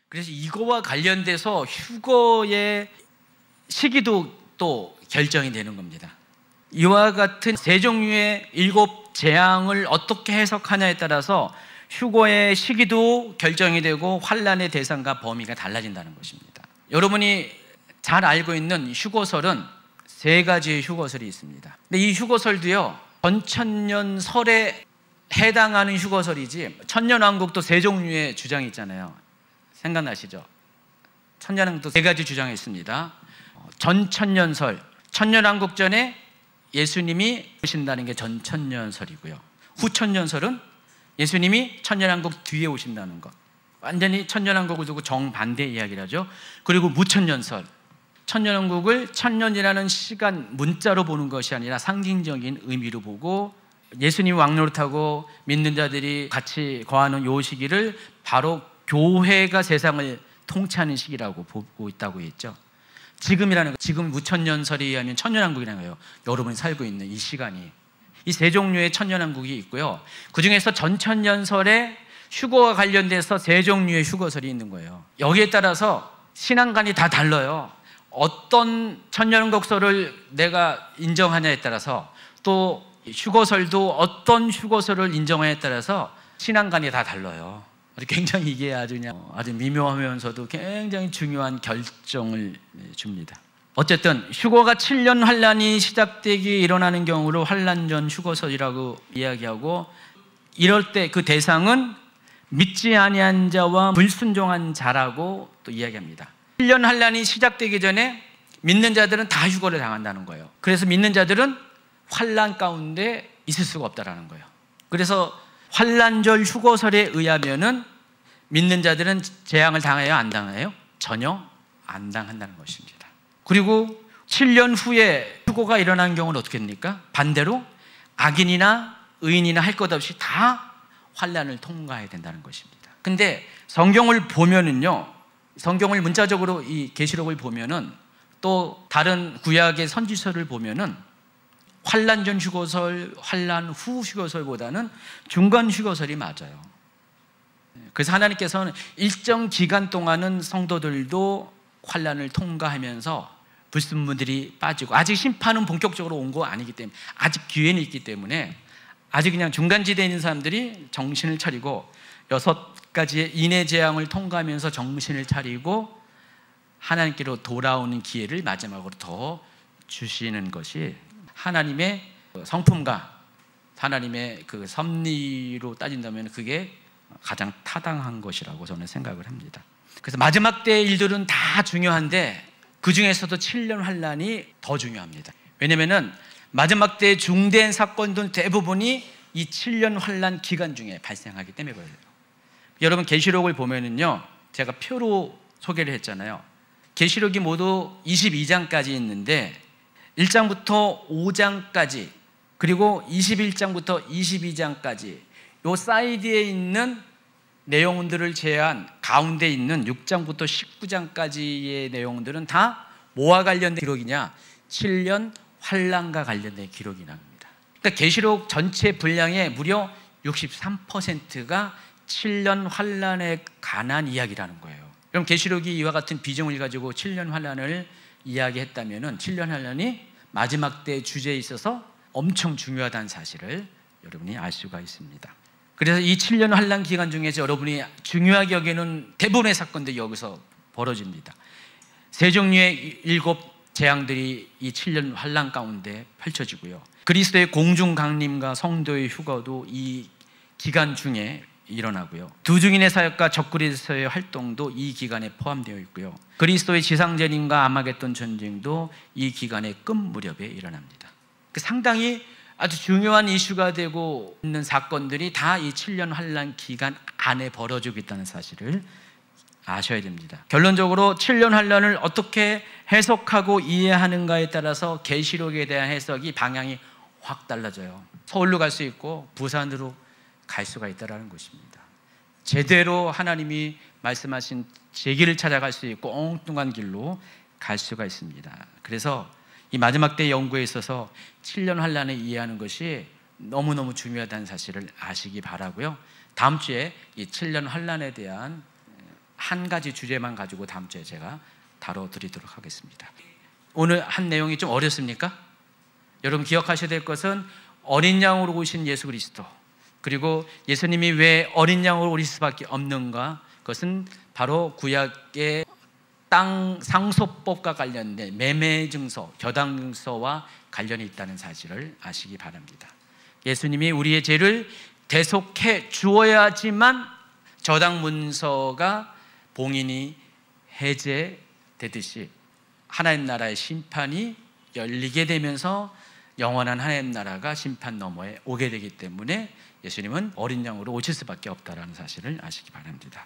그래서 이거와 관련돼서 휴거의 시기도 또 결정이 되는 겁니다. 이와 같은 세 종류의 7 재앙을 어떻게 해석하냐에 따라서 휴거의 시기도 결정이 되고 환난의 대상과 범위가 달라진다는 것입니다. 여러분이 잘 알고 있는 휴거설은 3가지의 휴거설이 있습니다. 근데 이 휴거설도요, 전천년설에 해당하는 휴거설이지, 천년왕국도 3종류의 주장이 있잖아요. 생각나시죠? 천년왕국도 3가지 주장이 있습니다. 전천년설, 천년왕국 전에 예수님이 오신다는 게 전천년설이고요. 후천년설은 예수님이 천년왕국 뒤에 오신다는 것, 완전히 천년왕국을 두고 정반대 이야기를 하죠. 그리고 무천년설, 천년왕국을 천년이라는 시간 문자로 보는 것이 아니라 상징적인 의미로 보고 예수님 왕노릇하고 믿는 자들이 같이 거하는 요 시기를 바로 교회가 세상을 통치하는 시기라고 보고 있다고 했죠. 지금이라는 거, 지금 무천년설에 의하면 천년왕국이라는 거예요. 여러분이 살고 있는 이 시간이. 이 3종류의 천년왕국이 있고요, 그 중에서 전천년설에 휴거와 관련돼서 3종류의 휴거설이 있는 거예요. 여기에 따라서 신앙관이 다 달라요. 어떤 천년왕국설을 내가 인정하냐에 따라서, 또 휴거설도 어떤 휴거설을 인정하냐에 따라서 신앙관이 다 달라요. 굉장히 이게 아주 미묘하면서도 굉장히 중요한 결정을 줍니다. 어쨌든 휴거가 7년 환란이 시작되기 일어나는 경우로 환란전 휴거설이라고 이야기하고, 이럴 때 그 대상은 믿지 아니한 자와 불순종한 자라고 또 이야기합니다. 7년 환란이 시작되기 전에 믿는 자들은 다 휴거를 당한다는 거예요. 그래서 믿는 자들은 환란 가운데 있을 수가 없다라는 거예요. 그래서 환란절 휴거설에 의하면은 믿는 자들은 재앙을 당해요, 안 당해요? 전혀 안 당한다는 것입니다. 그리고 7년 후에 휴거가 일어나는 경우는 어떻게 됩니까? 반대로 악인이나 의인이나 할 것 없이 다 환란을 통과해야 된다는 것입니다. 근데 성경을 보면은요, 성경을 문자적으로 이 계시록을 보면은, 또 다른 구약의 선지서를 보면은 환란 전 휴거설, 환란 후 휴거설보다는 중간 휴거설이 맞아요. 그래서 하나님께서는 일정 기간 동안은 성도들도 환란을 통과하면서 불순물들이 빠지고, 아직 심판은 본격적으로 온 거 아니기 때문에, 아직 기회는 있기 때문에, 아직 그냥 중간지대에 있는 사람들이 정신을 차리고 6가지의 인의 재앙을 통과하면서 정신을 차리고 하나님께로 돌아오는 기회를 마지막으로 더 주시는 것이 하나님의 성품과 하나님의 그 섭리로 따진다면 그게 가장 타당한 것이라고 저는 생각을 합니다. 그래서 마지막 때의 일들은 다 중요한데 그 중에서도 7년 환란이 더 중요합니다. 왜냐하면 마지막 때의 중대한 사건들 대부분이 이 7년 환란 기간 중에 발생하기 때문에 그래요. 여러분 계시록을 보면은요, 제가 표로 소개를 했잖아요. 계시록이 모두 22장까지 있는데 1장부터 5장까지, 그리고 21장부터 22장까지 요 사이드에 있는 내용들을 제외한 가운데 있는 6장부터 19장까지의 내용들은 다 뭐와 관련된 기록이냐? 7년 환란과 관련된 기록이랍니다. 그러니까 계시록 전체 분량의 무려 63%가 7년 환란에 관한 이야기라는 거예요. 그럼 계시록이 이와 같은 비중을 가지고 7년 환란을 이야기했다면은 7년 환란이 마지막 때 주제에 있어서 엄청 중요하다는 사실을 여러분이 알 수가 있습니다. 그래서 이 7년 환란 기간 중에서 여러분이 중요하게 여기는 대부분의 사건들이 여기서 벌어집니다. 3종류의 7 재앙들이 이 7년 환란 가운데 펼쳐지고요. 그리스도의 공중 강림과 성도의 휴거도 이 기간 중에 일어나고요. 두 증인의 사역과 적그리스도의 활동도 이 기간에 포함되어 있고요. 그리스도의 지상재림과 아마겟돈 전쟁도 이 기간의 끝 무렵에 일어납니다. 상당히 아주 중요한 이슈가 되고 있는 사건들이 다 이 7년 환란 기간 안에 벌어지고 있다는 사실을 아셔야 됩니다. 결론적으로 7년 환란을 어떻게 해석하고 이해하는가에 따라서 계시록에 대한 해석이 방향이 확 달라져요. 서울로 갈 수 있고 부산으로 갈 수가 있다는 것입니다. 제대로 하나님이 말씀하신 제 길을 찾아갈 수 있고 엉뚱한 길로 갈 수가 있습니다. 그래서 이 마지막 때 연구에 있어서 7년 환란을 이해하는 것이 너무너무 중요하다는 사실을 아시기 바라고요. 다음 주에 이 7년 환란에 대한 한 가지 주제만 가지고 다음 주에 제가 다뤄드리도록 하겠습니다. 오늘 한 내용이 좀 어렵습니까? 여러분 기억하셔야 될 것은 어린 양으로 오신 예수 그리스도, 그리고 예수님이 왜 어린 양으로 오실 수밖에 없는가? 그것은 바로 구약의 땅 상소법과 관련된 매매 증서, 겨당 증서와 관련이 있다는 사실을 아시기 바랍니다. 예수님이 우리의 죄를 대속해 주어야지만 저당 문서가 봉인이 해제되듯이 하나님 나라의 심판이 열리게 되면서 영원한 하나님 나라가 심판 너머에 오게 되기 때문에 예수님은 어린 양으로 오실 수밖에 없다는 사실을 아시기 바랍니다.